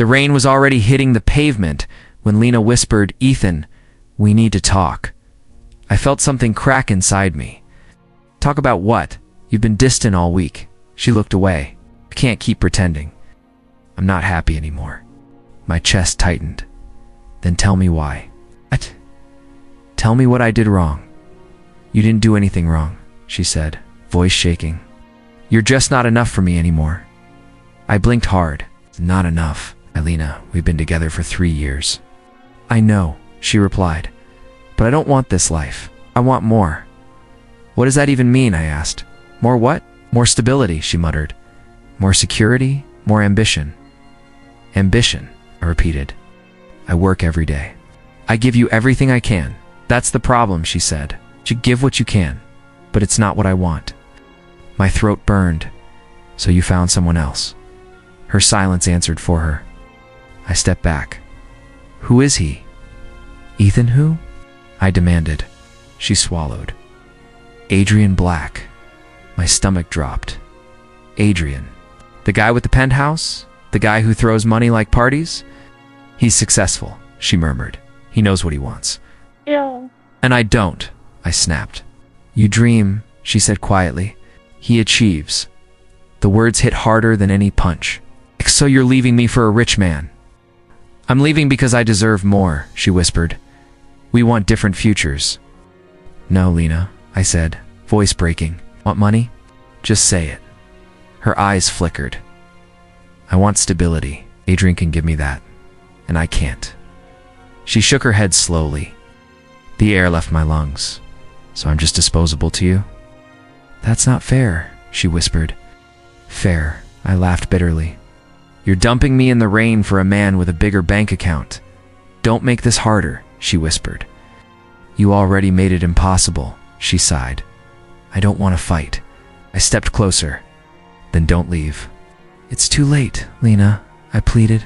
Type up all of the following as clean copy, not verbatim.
The rain was already hitting the pavement when Lena whispered, "Ethan, we need to talk." I felt something crack inside me. "Talk about what? You've been distant all week." She looked away. "I can't keep pretending. I'm not happy anymore." My chest tightened. "Then tell me why." "What?" "Tell me what I did wrong." "You didn't do anything wrong," she said, voice shaking. "You're just not enough for me anymore." I blinked hard. "Not enough. Lena, we've been together for 3 years." "I know," she replied. "But I don't want this life. I want more." "What does that even mean?" I asked. "More what?" "More stability," she muttered. "More security, more ambition." "Ambition," I repeated. "I work every day. I give you everything I can." "That's the problem," she said. "You give what you can, but it's not what I want." My throat burned. "So you found someone else?" Her silence answered for her. I stepped back. "Who is he?" "Ethan who?" I demanded. She swallowed. "Adrian Black." My stomach dropped. "Adrian. The guy with the penthouse? The guy who throws money like parties?" "He's successful," she murmured. "He knows what he wants." Yeah. "And I don't," I snapped. "You dream," she said quietly. "He achieves." The words hit harder than any punch. "So you're leaving me for a rich man?" "I'm leaving because I deserve more," she whispered. "We want different futures." "No, Lena," I said, voice breaking. "Want money? Just say it." Her eyes flickered. "I want stability. Adrian can give me that. And I can't." She shook her head slowly. The air left my lungs. "So I'm just disposable to you?" "That's not fair," she whispered. "Fair," I laughed bitterly. "You're dumping me in the rain for a man with a bigger bank account." "Don't make this harder," she whispered. "You already made it impossible," she sighed. "I don't want to fight." I stepped closer. "Then don't leave." "It's too late, Lena," I pleaded.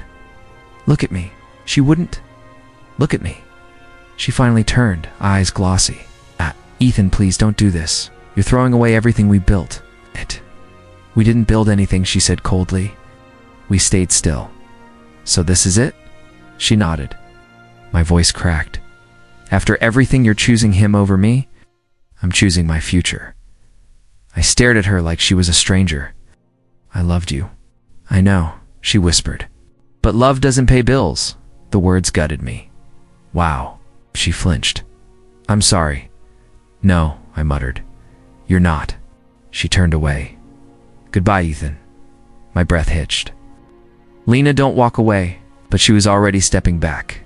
"Look at me." She wouldn't. "Look at me." She finally turned, eyes glossy. "Ethan, please don't do this. You're throwing away everything we built." "We didn't build anything," she said coldly. "We stayed still." "So this is it?" She nodded. My voice cracked. "After everything you're choosing him over me?" "I'm choosing my future." I stared at her like she was a stranger. "I loved you." "I know," she whispered. "But love doesn't pay bills." The words gutted me. "Wow." She flinched. "I'm sorry." "No," I muttered. "You're not." She turned away. "Goodbye, Ethan." My breath hitched. "Lena, don't walk away." But she was already stepping back.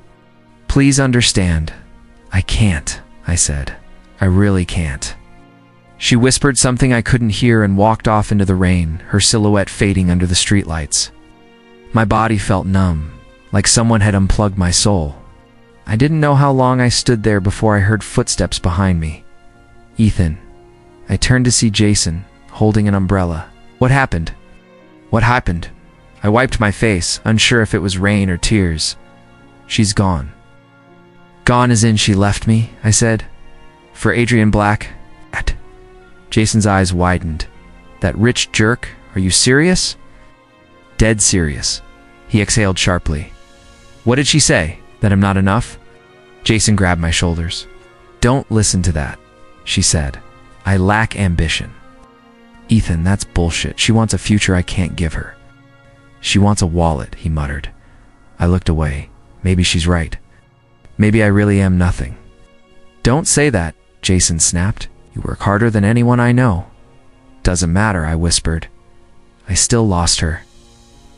"Please understand." "I can't," I said. "I really can't." She whispered something I couldn't hear and walked off into the rain, her silhouette fading under the streetlights. My body felt numb, like someone had unplugged my soul. I didn't know how long I stood there before I heard footsteps behind me. "Ethan." I turned to see Jason, holding an umbrella. "What happened?" "What happened?" I wiped my face, unsure if it was rain or tears. "She's gone." "Gone as in she left me," I said. "For Adrian Black?" Jason's eyes widened. "That rich jerk? Are you serious?" "Dead serious." He exhaled sharply. "What did she say? That I'm not enough?" Jason grabbed my shoulders. "Don't listen to that," she said. "I lack ambition." "Ethan, that's bullshit. She wants a future I can't give her." "She wants a wallet," he muttered. I looked away. Maybe she's right. Maybe I really am nothing. "Don't say that," Jason snapped. "You work harder than anyone I know." "Doesn't matter," I whispered. "I still lost her."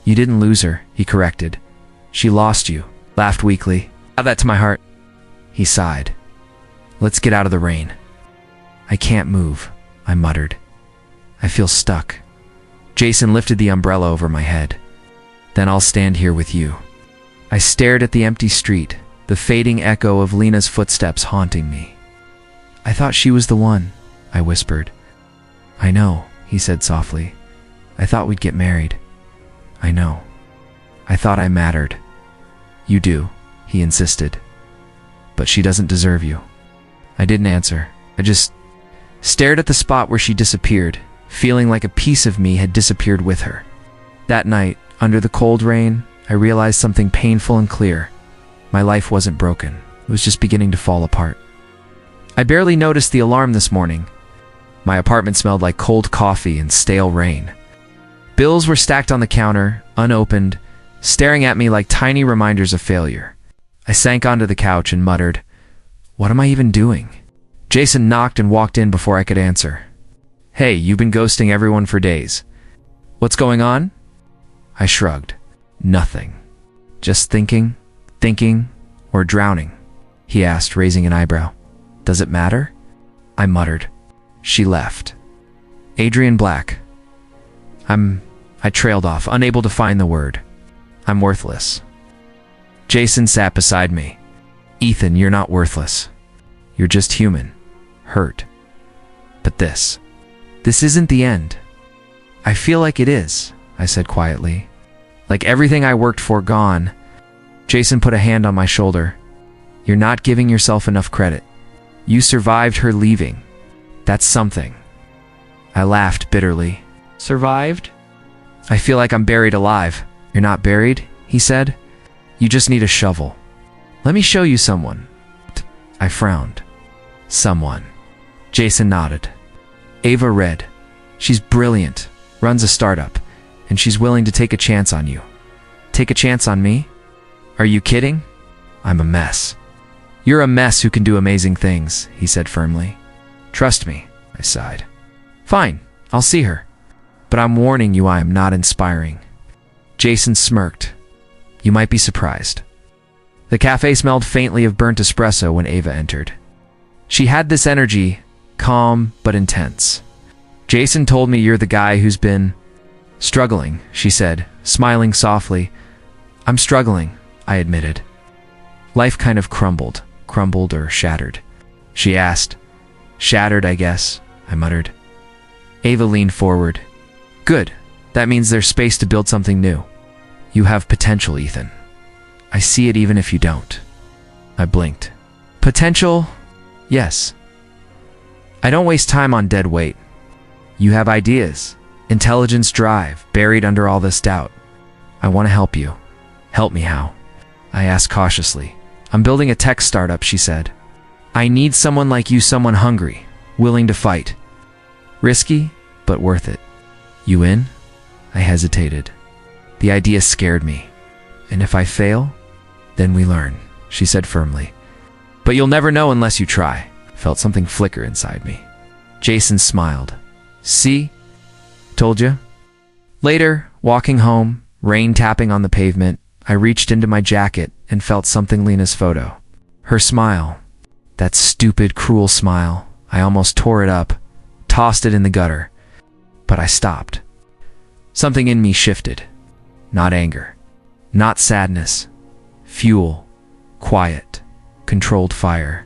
"You didn't lose her," he corrected. "She lost you," laughed weakly. "Add that to my heart." He sighed. "Let's get out of the rain." "I can't move," I muttered. "I feel stuck." Jason lifted the umbrella over my head. "Then I'll stand here with you." I stared at the empty street, the fading echo of Lena's footsteps haunting me. "I thought she was the one," I whispered. "I know," he said softly. "I thought we'd get married." "I know." "I thought I mattered." "You do," he insisted. "But she doesn't deserve you." I didn't answer. I just stared at the spot where she disappeared, feeling like a piece of me had disappeared with her. That night, under the cold rain, I realized something painful and clear. My life wasn't broken. It was just beginning to fall apart. I barely noticed the alarm this morning. My apartment smelled like cold coffee and stale rain. Bills were stacked on the counter, unopened, staring at me like tiny reminders of failure. I sank onto the couch and muttered, "What am I even doing?" Jason knocked and walked in before I could answer. "Hey, you've been ghosting everyone for days. What's going on?" I shrugged. "Nothing. Just thinking, or drowning?" he asked, raising an eyebrow. "Does it matter?" I muttered. She left. Adrian Black. I trailed off, unable to find the word. "I'm worthless." Jason sat beside me. "Ethan, you're not worthless. You're just human. Hurt. But this isn't the end." "I feel like it is," I said quietly. "Like everything I worked for gone." Jason put a hand on my shoulder. "You're not giving yourself enough credit. You survived her leaving. That's something." I laughed bitterly. "Survived? I feel like I'm buried alive." "You're not buried," he said. "You just need a shovel. Let me show you someone." I frowned. "Someone." Jason nodded. "Ava Red. She's brilliant, runs a startup, and she's willing to take a chance on you." "Take a chance on me? Are you kidding?" "I'm a mess." "You're a mess who can do amazing things," he said firmly. "Trust me," I sighed. "Fine, I'll see her. But I'm warning you, I am not inspiring." Jason smirked. "You might be surprised." The cafe smelled faintly of burnt espresso when Ava entered. She had this energy, calm but intense. "Jason told me you're the guy who's been struggling," she said, smiling softly. "I'm struggling," I admitted. "Life kind of crumbled or shattered." She asked. "Shattered, I guess," I muttered. Ava leaned forward. "Good. That means there's space to build something new. You have potential, Ethan. I see it even if you don't." I blinked. "Potential? Yes. I don't waste time on dead weight. You have ideas, intelligence, drive, buried under all this doubt. I want to help you." "Help me how?" I asked cautiously. "I'm building a tech startup," she said. "I need someone like you, someone hungry, willing to fight. Risky, but worth it. You in?" I hesitated. The idea scared me. "And if I fail, then we learn," she said firmly. "But you'll never know unless you try." Felt something flicker inside me. Jason smiled. "See? Told you." Later, walking home, rain tapping on the pavement, I reached into my jacket and felt something. Lena's photo. Her smile. That stupid, cruel smile. I almost tore it up, tossed it in the gutter. But I stopped. Something in me shifted. Not anger. Not sadness. Fuel. Quiet. Controlled fire.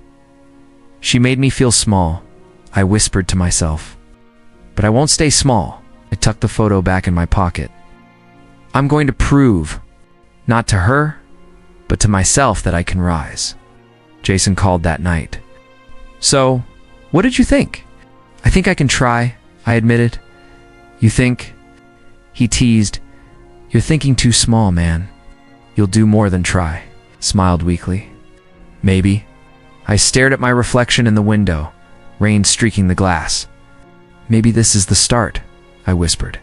She made me feel small, I whispered to myself. But I won't stay small. I tucked the photo back in my pocket. I'm going to prove, not to her, but to myself, that I can rise. Jason called that night. "So, what did you think?" "I think I can try," I admitted. "You think?" He teased. "You're thinking too small, man. You'll do more than try," smiled weakly. "Maybe." I stared at my reflection in the window, rain streaking the glass. "Maybe this is the start," I whispered.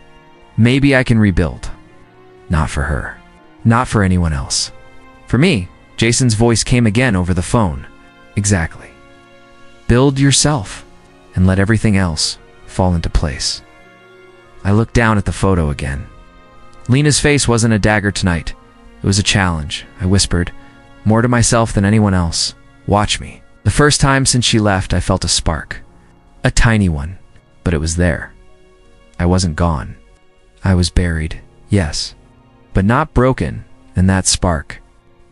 "Maybe I can rebuild. Not for her. Not for anyone else. For me." Jason's voice came again over the phone. "Exactly. Build yourself, and let everything else fall into place." I looked down at the photo again. Lena's face wasn't a dagger tonight. It was a challenge, I whispered, more to myself than anyone else. "Watch me." The first time since she left, I felt a spark. A tiny one, but it was there. I wasn't gone. I was buried, yes, but not broken, and that spark,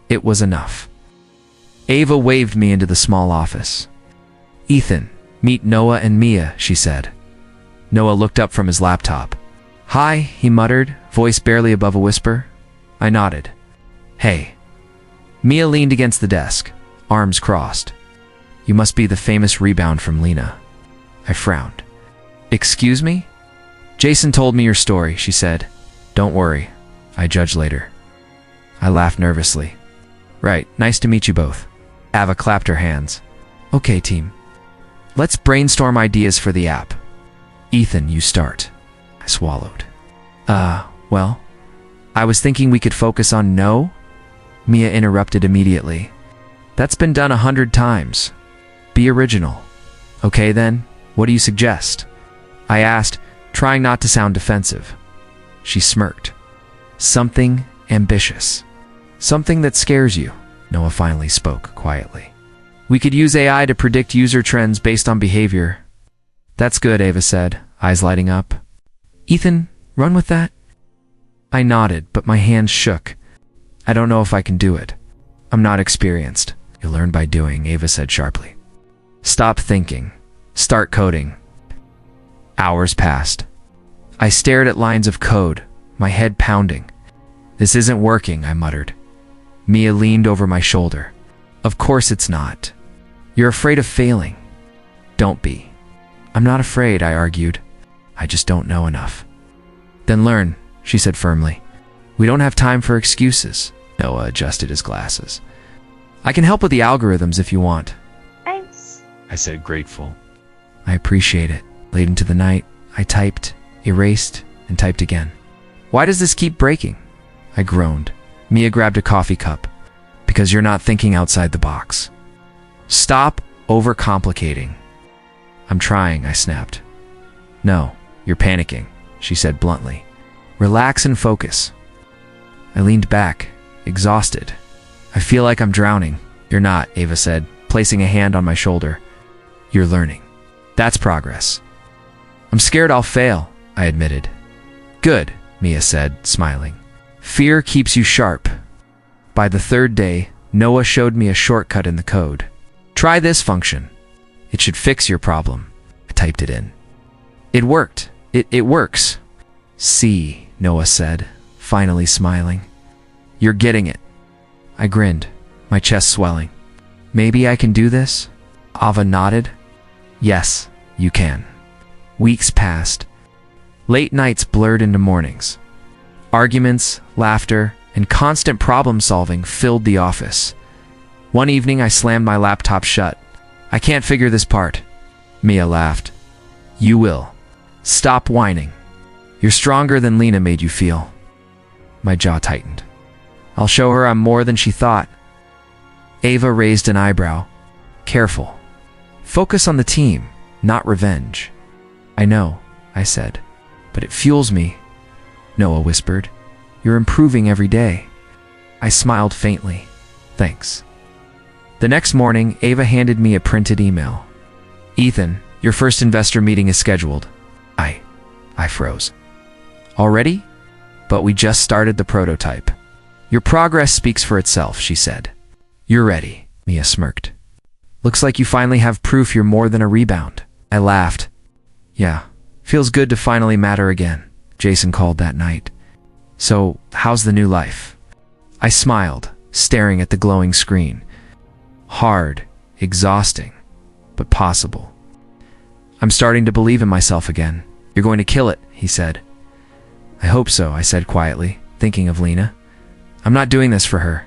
it was enough. Ava waved me into the small office. "Ethan, meet Noah and Mia," she said. Noah looked up from his laptop. "Hi," he muttered, voice barely above a whisper. I nodded. "Hey." Mia leaned against the desk, arms crossed. "You must be the famous rebound from Lena." I frowned. "Excuse me?" "Jason told me your story," she said. "Don't worry, I judge later." I laughed nervously. Right, nice to meet you both. Ava clapped her hands. Okay, team. Let's brainstorm ideas for the app. Ethan, you start. I swallowed. Well, I was thinking we could focus on no? Mia interrupted immediately. That's been done 100 times. Be original. Okay then, what do you suggest? I asked, trying not to sound defensive. She smirked. Something ambitious. Something that scares you, Noah finally spoke quietly. We could use AI to predict user trends based on behavior. That's good, Ava said, eyes lighting up. Ethan, run with that? I nodded, but my hands shook. I don't know if I can do it. I'm not experienced. You learn by doing, Ava said sharply. Stop thinking. Start coding. Hours passed. I stared at lines of code, my head pounding. This isn't working, I muttered. Mia leaned over my shoulder. Of course it's not. You're afraid of failing. Don't be. I'm not afraid, I argued. I just don't know enough. Then learn, she said firmly. We don't have time for excuses. Noah adjusted his glasses. I can help with the algorithms if you want. Thanks, I said, grateful. I appreciate it. Late into the night, I typed, erased, and typed again. Why does this keep breaking? I groaned. Mia grabbed a coffee cup. Because you're not thinking outside the box. Stop overcomplicating. I'm trying, I snapped. No, you're panicking, she said bluntly. Relax and focus. I leaned back, exhausted. I feel like I'm drowning. You're not, Ava said, placing a hand on my shoulder. You're learning. That's progress. I'm scared I'll fail, I admitted. Good, Mia said, smiling. Fear keeps you sharp. By the third day, Noah showed me a shortcut in the code. Try this function. It should fix your problem. I typed it in. It worked. It works. See, Noah said, finally smiling. You're getting it. I grinned, my chest swelling. Maybe I can do this? Ava nodded. Yes, you can. Weeks passed. Late nights blurred into mornings. Arguments, laughter, and constant problem-solving filled the office. One evening, I slammed my laptop shut. I can't figure this part. Mia laughed. You will. Stop whining. You're stronger than Lena made you feel. My jaw tightened. I'll show her I'm more than she thought. Ava raised an eyebrow. Careful. Focus on the team, not revenge. I know, I said, but it fuels me. Noah whispered. You're improving every day. I smiled faintly. Thanks. The next morning, Ava handed me a printed email. Ethan, your first investor meeting is scheduled. I froze. Already? But we just started the prototype. Your progress speaks for itself, she said. You're ready, Mia smirked. Looks like you finally have proof you're more than a rebound. I laughed. Yeah, feels good to finally matter again, Jason called that night. So, how's the new life? I smiled, staring at the glowing screen. Hard, exhausting, but possible. I'm starting to believe in myself again. You're going to kill it, he said. I hope so, I said quietly, thinking of Lena. I'm not doing this for her.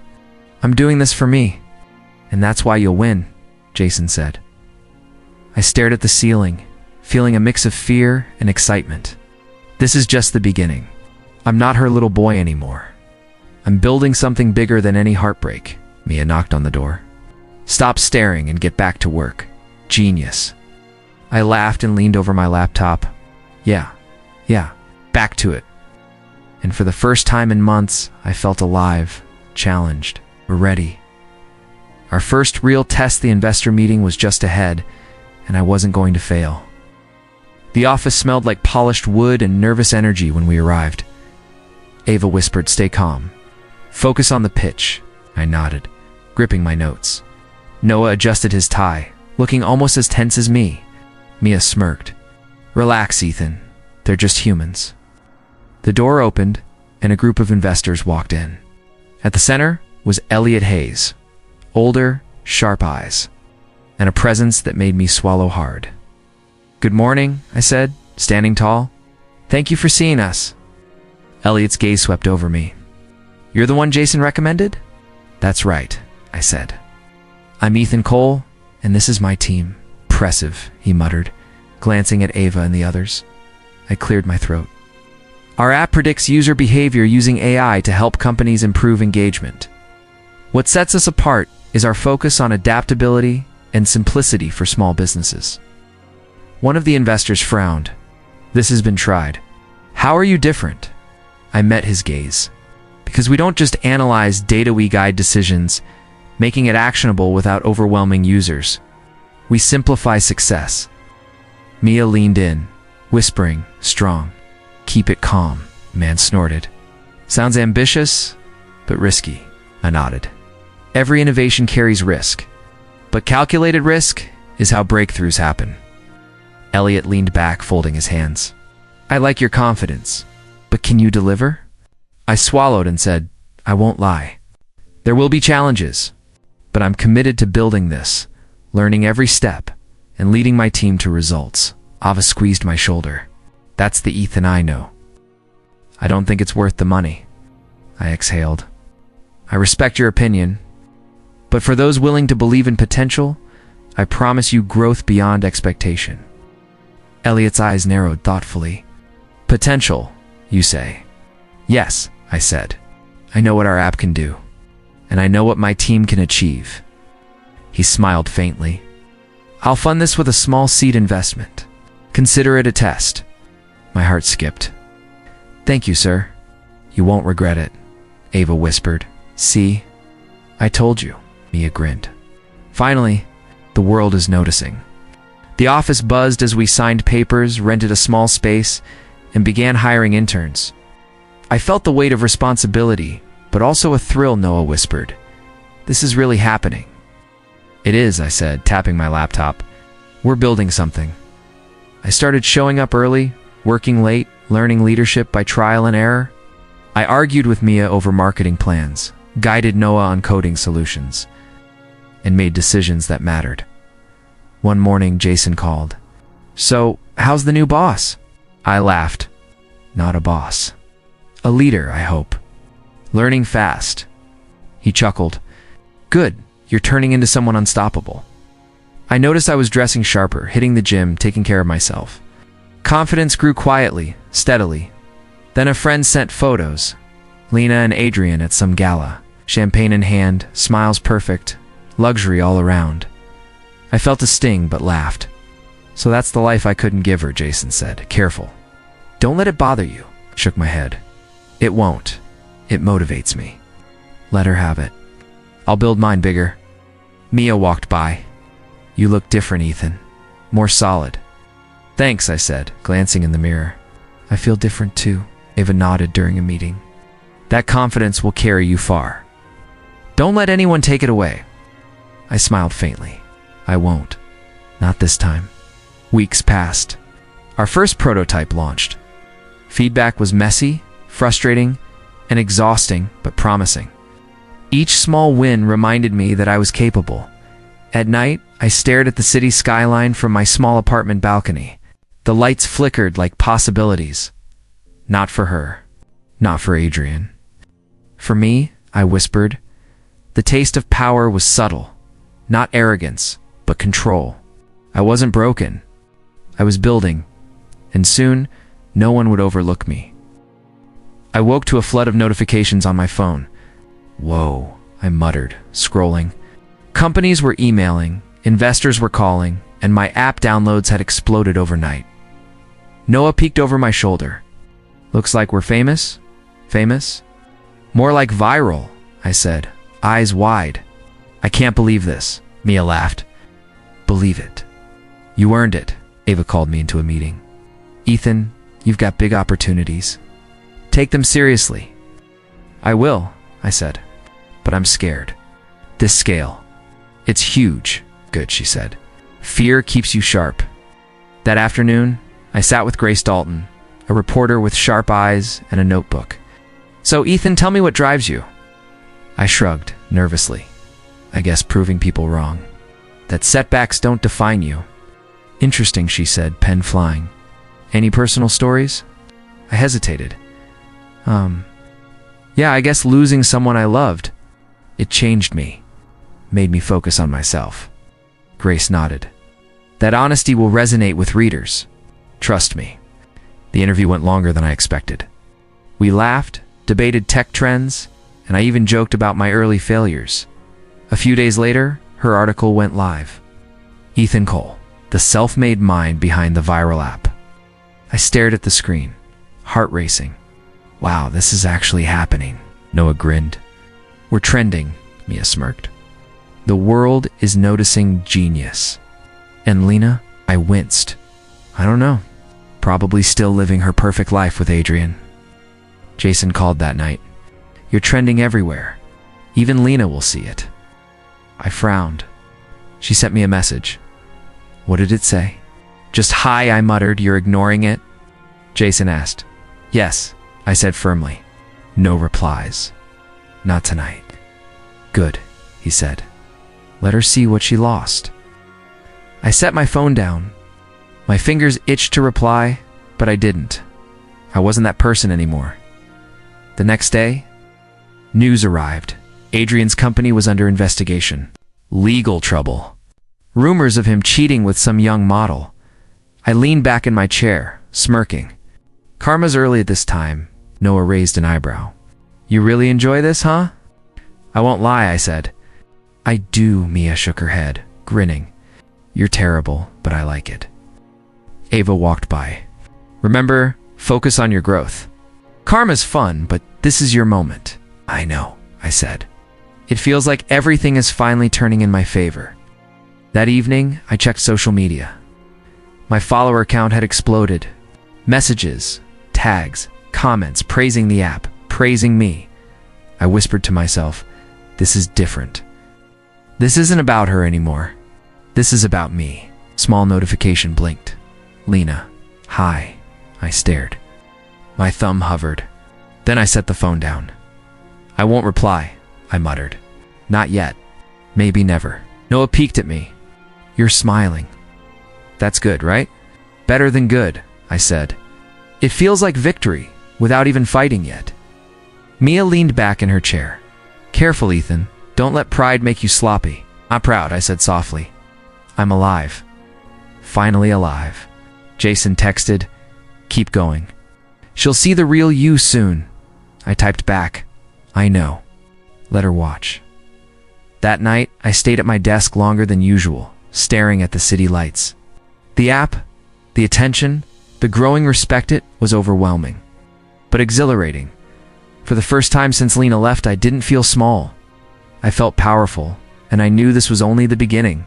I'm doing this for me. And that's why you'll win, Jason said. I stared at the ceiling, feeling a mix of fear and excitement. This is just the beginning. I'm not her little boy anymore. I'm building something bigger than any heartbreak. Mia knocked on the door. Stop staring and get back to work. Genius. I laughed and leaned over my laptop. Yeah, back to it. And for the first time in months, I felt alive, challenged. We're ready. Our first real test, the investor meeting, was just ahead, and I wasn't going to fail. The office smelled like polished wood and nervous energy when we arrived. Ava whispered, stay calm. Focus on the pitch. I nodded, gripping my notes. Noah adjusted his tie, looking almost as tense as me. Mia smirked. Relax, Ethan. They're just humans. The door opened, and a group of investors walked in. At the center was Elliot Hayes, older, sharp eyes, and a presence that made me swallow hard. Good morning, I said, standing tall. Thank you for seeing us. Elliot's gaze swept over me. You're the one Jason recommended? That's right, I said. I'm Ethan Cole, and this is my team. Impressive, he muttered, glancing at Ava and the others. I cleared my throat. Our app predicts user behavior using AI to help companies improve engagement. What sets us apart is our focus on adaptability and simplicity for small businesses. One of the investors frowned. This has been tried. How are you different? I met his gaze. Because we don't just analyze data, we guide decisions, making it actionable without overwhelming users. We simplify success. Mia leaned in, whispering, strong. Keep it calm, man snorted. Sounds ambitious, but risky, I nodded. Every innovation carries risk, but calculated risk is how breakthroughs happen. Elliot leaned back, folding his hands. I like your confidence, but can you deliver? I swallowed and said, I won't lie. There will be challenges, but I'm committed to building this, learning every step, and leading my team to results. Ava squeezed my shoulder. That's the Ethan I know. I don't think it's worth the money. I exhaled. I respect your opinion, but for those willing to believe in potential, I promise you growth beyond expectation. Elliot's eyes narrowed thoughtfully. Potential, you say? Yes, I said. I know what our app can do, and I know what my team can achieve. He smiled faintly. I'll fund this with a small seed investment. Consider it a test. My heart skipped. Thank you, sir. You won't regret it, Ava whispered. See? I told you, Mia grinned. Finally, the world is noticing. The office buzzed as we signed papers, rented a small space, and began hiring interns. I felt the weight of responsibility, but also a thrill, Noah whispered. This is really happening. It is, I said, tapping my laptop. We're building something. I started showing up early, working late, learning leadership by trial and error. I argued with Mia over marketing plans, guided Noah on coding solutions, and made decisions that mattered. One morning, Jason called. So, how's the new boss? I laughed. Not a boss. A leader, I hope. Learning fast. He chuckled. Good, you're turning into someone unstoppable. I noticed I was dressing sharper, hitting the gym, taking care of myself. Confidence grew quietly, steadily. Then a friend sent photos. Lena and Adrian at some gala. Champagne in hand, smiles perfect, luxury all around. I felt a sting, but laughed. So that's the life I couldn't give her, Jason said. Careful. Don't let it bother you. Shook my head. It won't. It motivates me. Let her have it. I'll build mine bigger. Mia walked by. You look different, Ethan. More solid. Thanks, I said, glancing in the mirror. I feel different too, Ava nodded during a meeting. That confidence will carry you far. Don't let anyone take it away. I smiled faintly. I won't. Not this time. Weeks passed. Our first prototype launched. Feedback was messy, frustrating, and exhausting, but promising. Each small win reminded me that I was capable. At night, I stared at the city skyline from my small apartment balcony. The lights flickered like possibilities. Not for her. Not for Adrian. For me, I whispered. The taste of power was subtle. Not arrogance, but control. I wasn't broken. I was building. And soon, no one would overlook me. I woke to a flood of notifications on my phone. Whoa, I muttered, scrolling. Companies were emailing, investors were calling, and my app downloads had exploded overnight. Noah peeked over my shoulder. Looks like we're famous? Famous? More like viral, I said, eyes wide. I can't believe this, Mia laughed. Believe it. You earned it, Ava called me into a meeting. Ethan, you've got big opportunities. Take them seriously. I will, I said, but I'm scared. This scale. It's huge. Good, she said. Fear keeps you sharp. That afternoon, I sat with Grace Dalton, a reporter with sharp eyes and a notebook. So, Ethan, tell me what drives you. I shrugged, nervously. I guess proving people wrong. That setbacks don't define you. Interesting, she said, pen flying. Any personal stories? I hesitated. Yeah, I guess losing someone I loved. It changed me, made me focus on myself. Grace nodded. That honesty will resonate with readers. Trust me. The interview went longer than I expected. We laughed, debated tech trends, and I even joked about my early failures. A few days later, her article went live. Ethan Cole, the self-made mind behind the viral app. I stared at the screen, heart racing. Wow, this is actually happening, Noah grinned. We're trending, Mia smirked. The world is noticing genius. And Lena, I winced. I don't know. Probably still living her perfect life with Adrian. Jason called that night. You're trending everywhere. Even Lena will see it. I frowned. She sent me a message. What did it say? Just hi, I muttered. You're ignoring it? Jason asked. Yes, I said firmly. No replies. Not tonight. Good, he said. Let her see what she lost. I set my phone down. My fingers itched to reply, but I didn't. I wasn't that person anymore. The next day, news arrived. Adrian's company was under investigation. Legal trouble. Rumors of him cheating with some young model. I leaned back in my chair, smirking. Karma's early at this time. Noah raised an eyebrow. You really enjoy this, huh? I won't lie, I said. I do, Mia shook her head, grinning. You're terrible, but I like it. Ava walked by. Remember, focus on your growth. Karma's fun, but this is your moment. I know, I said. It feels like everything is finally turning in my favor. That evening, I checked social media. My follower count had exploded. Messages, tags, comments praising the app, praising me. I whispered to myself, this is different. This isn't about her anymore. This is about me. Small notification blinked. Lena. Hi. I stared. My thumb hovered. Then I set the phone down. I won't reply, I muttered. Not yet. Maybe never. Noah peeked at me. You're smiling. That's good, right? Better than good, I said. It feels like victory, without even fighting yet. Mia leaned back in her chair. Careful, Ethan. Don't let pride make you sloppy. I'm proud, I said softly. I'm alive. Finally alive. Jason texted, keep going. She'll see the real you soon. I typed back, I know. Let her watch. That night, I stayed at my desk longer than usual, staring at the city lights. The app, the attention, the growing respect it was overwhelming, but exhilarating. For the first time since Lena left, I didn't feel small. I felt powerful, and I knew this was only the beginning.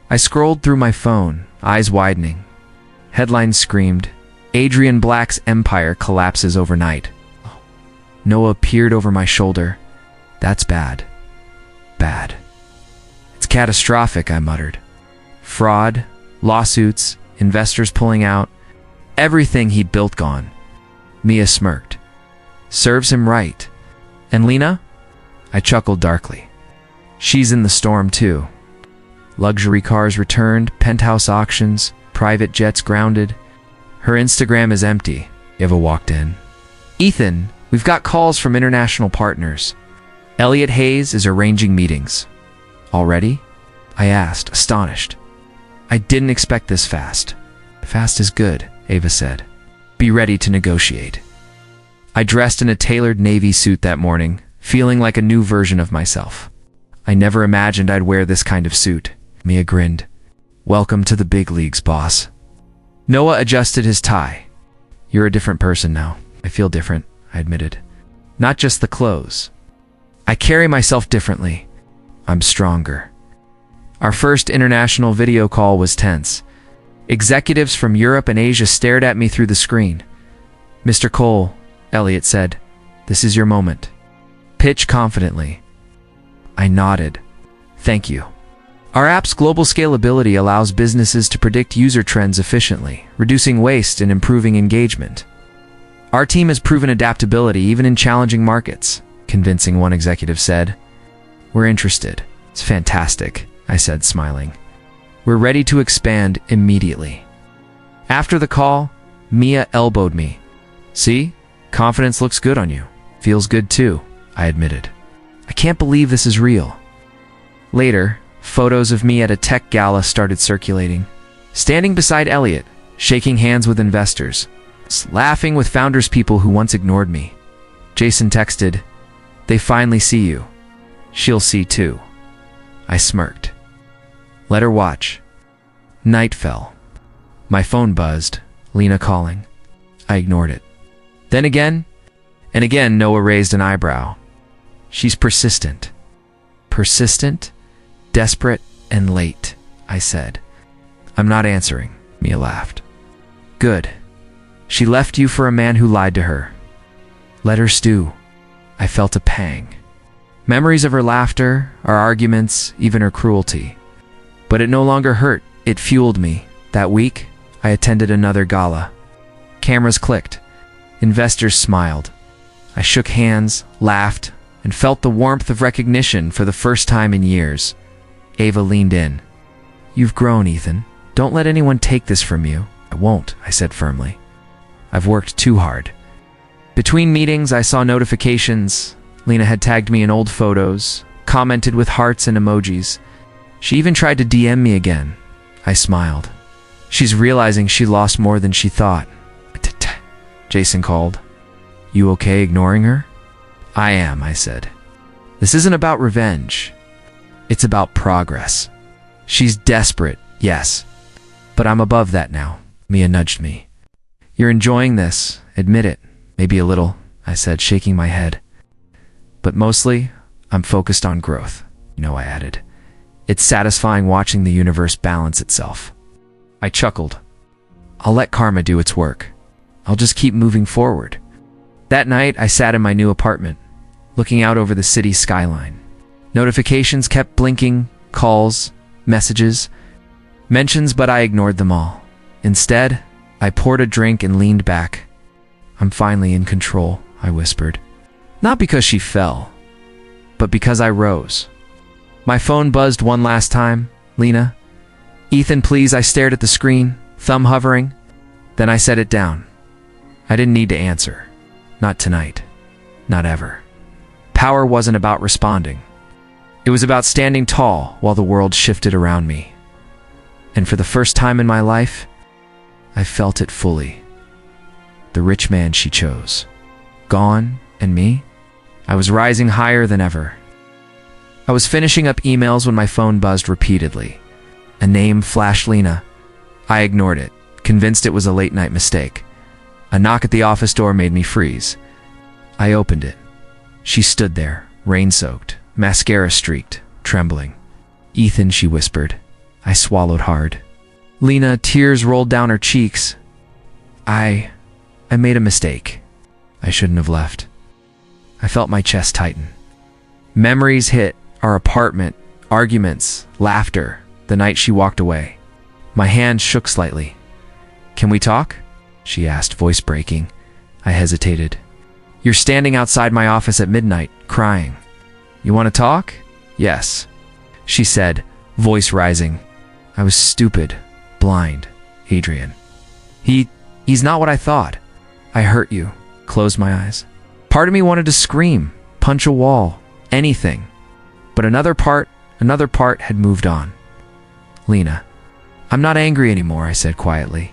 I scrolled through my phone, eyes widening. Headlines screamed, Adrian Black's empire collapses overnight. Noah peered over my shoulder. That's bad. Bad. It's catastrophic, I muttered. Fraud, lawsuits, investors pulling out, everything he'd built gone. Mia smirked. Serves him right. And Lena? I chuckled darkly. She's in the storm too. Luxury cars returned, penthouse auctions, private jets grounded. Her Instagram is empty. Eva walked in. Ethan, we've got calls from international partners. Elliot Hayes is arranging meetings. Already? I asked, astonished. I didn't expect this fast. Fast is good, Ava said. Be ready to negotiate. I dressed in a tailored navy suit that morning, feeling like a new version of myself. I never imagined I'd wear this kind of suit. Mia grinned. Welcome to the big leagues, boss. Noah adjusted his tie. You're a different person now. I feel different, I admitted. Not just the clothes. I carry myself differently. I'm stronger. Our first international video call was tense. Executives from Europe and Asia stared at me through the screen. Mr. Cole, Elliot said, this is your moment. Pitch confidently. I nodded. Thank you. Our app's global scalability allows businesses to predict user trends efficiently, reducing waste and improving engagement. Our team has proven adaptability even in challenging markets, convincing one executive said. We're interested. It's fantastic, I said, smiling. We're ready to expand immediately. After the call, Mia elbowed me. See? Confidence looks good on you. Feels good too, I admitted. I can't believe this is real. Later, photos of me at a tech gala started circulating. Standing beside Elliot, shaking hands with investors, laughing with founders people who once ignored me. Jason texted, "They finally see you. She'll see too." I smirked. Let her watch. Night fell. My phone buzzed, Lena calling. I ignored it. Then again, and again Noah raised an eyebrow. She's persistent. Persistent, desperate, and late, I said. I'm not answering, Mia laughed. Good. She left you for a man who lied to her. Let her stew. I felt a pang. Memories of her laughter, our arguments, even her cruelty. But it no longer hurt, it fueled me. That week, I attended another gala. Cameras clicked. Investors smiled. I shook hands, laughed, and felt the warmth of recognition for the first time in years. Ava leaned in. You've grown, Ethan. Don't let anyone take this from you. I won't, I said firmly. I've worked too hard. Between meetings, I saw notifications. Lena had tagged me in old photos, commented with hearts and emojis. She even tried to DM me again. I smiled. She's realizing she lost more than she thought. Jason called. You okay ignoring her? I am, I said. This isn't about revenge. It's about progress. She's desperate, yes. But I'm above that now. Mia nudged me. You're enjoying this. Admit it. Maybe a little, I said, shaking my head. But mostly, I'm focused on growth. I added. It's satisfying watching the universe balance itself. I chuckled. I'll let karma do its work. I'll just keep moving forward. That night, I sat in my new apartment, looking out over the city skyline. Notifications kept blinking, calls, messages, mentions, but I ignored them all. Instead, I poured a drink and leaned back. I'm finally in control, I whispered. Not because she fell, but because I rose. My phone buzzed one last time. Lena? Ethan, please, I stared at the screen, thumb hovering. Then I set it down. I didn't need to answer. Not tonight. Not ever. Power wasn't about responding. It was about standing tall while the world shifted around me. And for the first time in my life, I felt it fully. The rich man she chose. Gone, and me? I was rising higher than ever. I was finishing up emails when my phone buzzed repeatedly. A name flashed Lena. I ignored it, convinced it was a late-night mistake. A knock at the office door made me freeze. I opened it. She stood there, rain-soaked, mascara streaked, trembling. Ethan, she whispered. I swallowed hard. Lena, tears rolled down her cheeks. I made a mistake. I shouldn't have left. I felt my chest tighten. Memories hit, our apartment, arguments, laughter, the night she walked away. My hand shook slightly. Can we talk? She asked, voice breaking. I hesitated. You're standing outside my office at midnight, crying. You want to talk? Yes, she said, voice rising. I was stupid, blind, Adrian. He's not what I thought. I hurt you. Closed my eyes. Part of me wanted to scream, punch a wall, anything. But another part had moved on. Lena, I'm not angry anymore, I said quietly.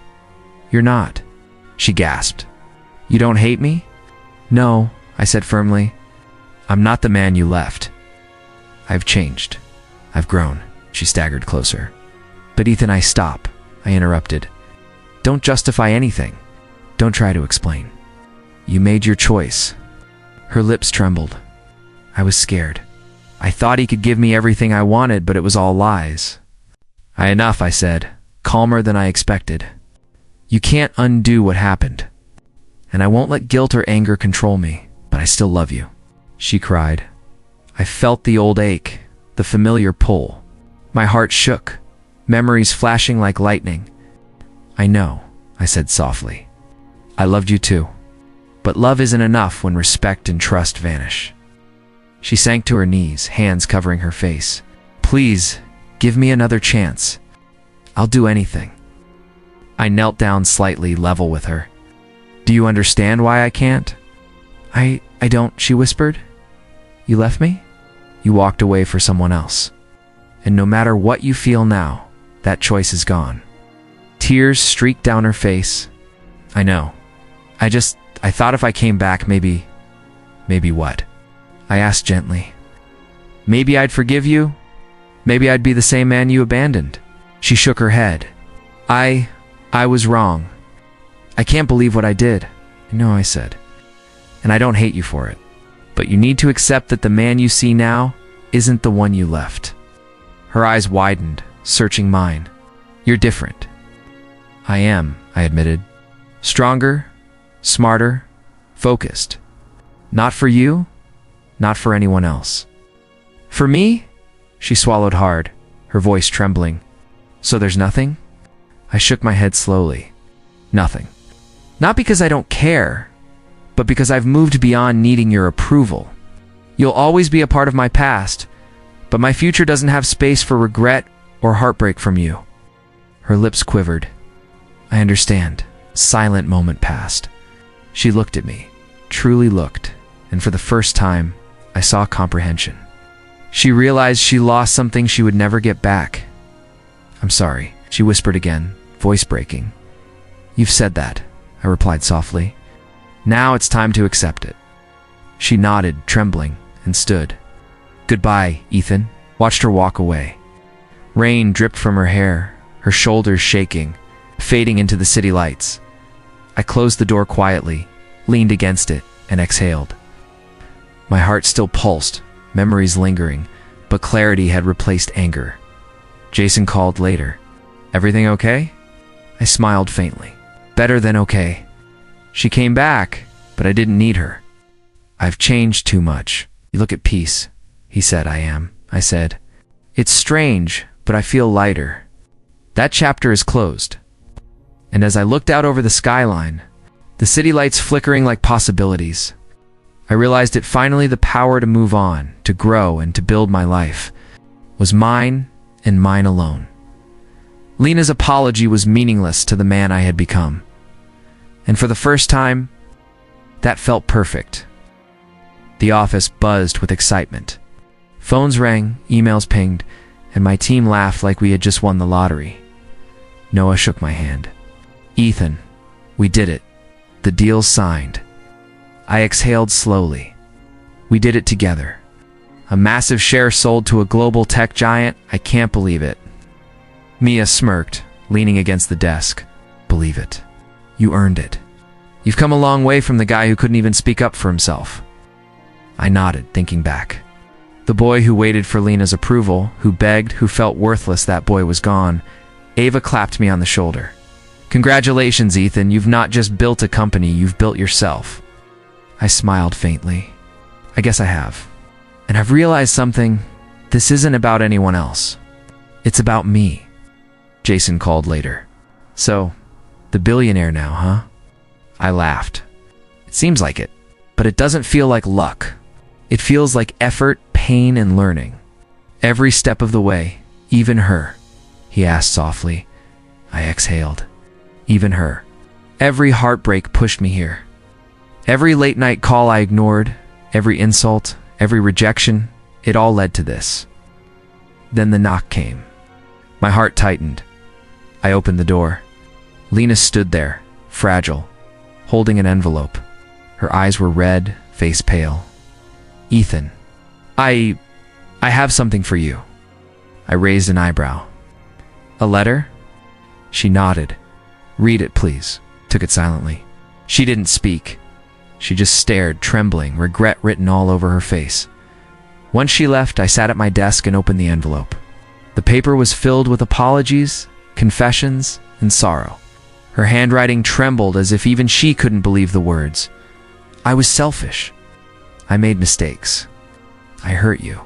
You're not, she gasped. You don't hate me? No, I said firmly. I'm not the man you left. I've changed. I've grown. She staggered closer. But Ethan, stop, I interrupted. Don't justify anything. Don't try to explain. You made your choice. Her lips trembled. I was scared. I thought he could give me everything I wanted, but it was all lies. Enough, I said, calmer than I expected. You can't undo what happened. And I won't let guilt or anger control me, but I still love you, she cried. I felt the old ache, the familiar pull. My heart shook, memories flashing like lightning. I know, I said softly. I loved you too. But love isn't enough when respect and trust vanish. She sank to her knees, hands covering her face. Please, give me another chance. I'll do anything. I knelt down slightly, level with her. Do you understand why I can't? I I don't, she whispered. You left me? You walked away for someone else. And no matter what you feel now, that choice is gone. Tears streaked down her face. I know. I thought if I came back, maybe what? I asked gently. Maybe I'd forgive you. Maybe I'd be the same man you abandoned. She shook her head. I was wrong. I can't believe what I did. No, I said. And I don't hate you for it. But you need to accept that the man you see now isn't the one you left. Her eyes widened, searching mine. You're different. I am, I admitted. Stronger, smarter, focused. Not for you, not for anyone else. For me? She swallowed hard, her voice trembling. So there's nothing? I shook my head slowly. Nothing. Not because I don't care, but because I've moved beyond needing your approval. You'll always be a part of my past, but my future doesn't have space for regret or heartbreak from you. Her lips quivered. I understand. Silent moment passed. She looked at me, truly looked, and for the first time, I saw comprehension. She realized she lost something she would never get back. I'm sorry, she whispered again, voice breaking. You've said that, I replied softly. Now it's time to accept it. She nodded, trembling, and stood. Goodbye, Ethan. Watched her walk away. Rain dripped from her hair, her shoulders shaking, fading into the city lights. I closed the door quietly, leaned against it, and exhaled. My heart still pulsed, memories lingering, but clarity had replaced anger. Jason called later. Everything okay? I smiled faintly. Better than okay. She came back, but I didn't need her. I've changed too much. You look at peace, he said. I am, I said. It's strange, but I feel lighter. That chapter is closed. And as I looked out over the skyline, the city lights flickering like possibilities, I realized that finally the power to move on, to grow, and to build my life was mine and mine alone. Lena's apology was meaningless to the man I had become. And for the first time, that felt perfect. The office buzzed with excitement. Phones rang, emails pinged, and my team laughed like we had just won the lottery. Noah shook my hand. Ethan, we did it. The deal's signed. I exhaled slowly. We did it together. A massive share sold to a global tech giant. I can't believe it. Mia smirked, leaning against the desk. Believe it. You earned it. You've come a long way from the guy who couldn't even speak up for himself. I nodded, thinking back. The boy who waited for Lena's approval, who begged, who felt worthless, that boy was gone. Ava clapped me on the shoulder. Congratulations, Ethan. You've not just built a company, you've built yourself. I smiled faintly. I guess I have. And I've realized something. This isn't about anyone else. It's about me. Jason called later. So, the billionaire now, huh? I laughed. It seems like it, but it doesn't feel like luck. It feels like effort, pain, and learning. Every step of the way, even her. He asked softly. I exhaled. Even her. Every heartbreak pushed me here. Every late night call I ignored, every insult, every rejection, it all led to this. Then the knock came. My heart tightened. I opened the door. Lena stood there, fragile, holding an envelope. Her eyes were red, face pale. Ethan, I have something for you. I raised an eyebrow. A letter? She nodded. Read it, please. Took it silently. She didn't speak. She just stared, trembling, regret written all over her face. Once she left, I sat at my desk and opened the envelope. The paper was filled with apologies, confessions, and sorrow. Her handwriting trembled as if even she couldn't believe the words. I was selfish. I made mistakes. I hurt you.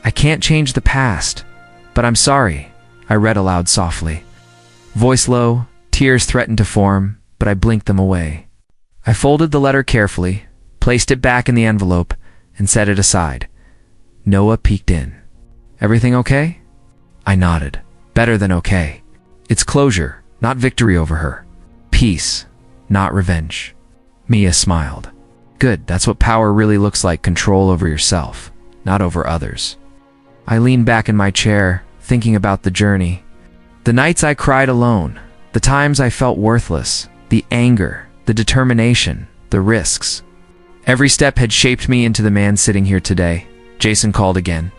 I can't change the past, but I'm sorry, I read aloud softly. Voice low, tears threatened to form, but I blinked them away. I folded the letter carefully, placed it back in the envelope, and set it aside. Noah peeked in. Everything okay? I nodded. Better than okay. It's closure, not victory over her. Peace, not revenge. Mia smiled. Good, that's what power really looks like, control over yourself, not over others. I leaned back in my chair, thinking about the journey. The nights I cried alone, the times I felt worthless, the anger, the determination, the risks. Every step had shaped me into the man sitting here today. Jason called again.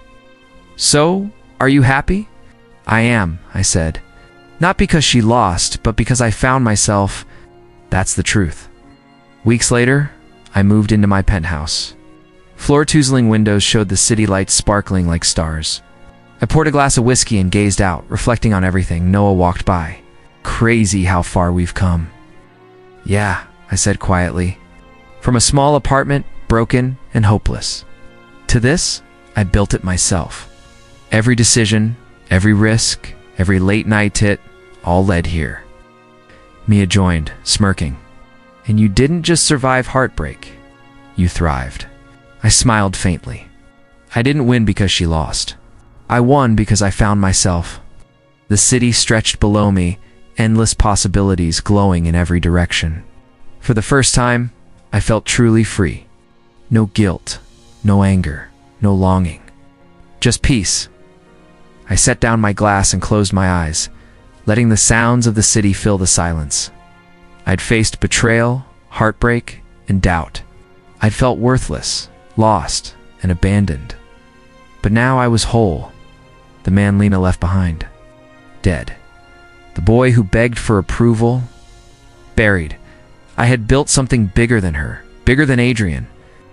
So, are you happy? I am, I said. Not because she lost, but because I found myself. That's the truth. Weeks later, I moved into my penthouse. Floor-toozling windows showed the city lights sparkling like stars. I poured a glass of whiskey and gazed out, reflecting on everything. Noah walked by. Crazy how far we've come. Yeah, I said quietly. From a small apartment, broken and hopeless. To this, I built it myself. Every decision, every risk, every late-night hit, all led here. Mia joined, smirking. And you didn't just survive heartbreak. You thrived. I smiled faintly. I didn't win because she lost. I won because I found myself. The city stretched below me, endless possibilities glowing in every direction. For the first time, I felt truly free. No guilt, no anger, no longing. Just peace. I set down my glass and closed my eyes, letting the sounds of the city fill the silence. I'd faced betrayal, heartbreak, and doubt. I'd felt worthless, lost, and abandoned. But now I was whole. The man Lena left behind. Dead. The boy who begged for approval. Buried. I had built something bigger than her, bigger than Adrian,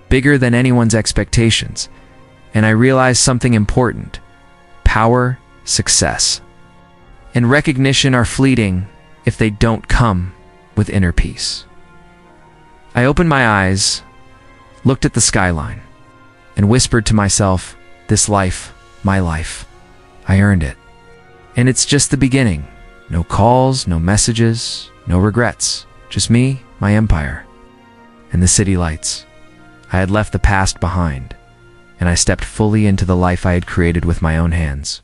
bigger than anyone's expectations. And I realized something important. Power, success, and recognition are fleeting if they don't come with inner peace. I opened my eyes, looked at the skyline, and whispered to myself, this life, my life, I earned it. And it's just the beginning. No calls, no messages, no regrets. Just me, my empire, and the city lights. I had left the past behind, and I stepped fully into the life I had created with my own hands.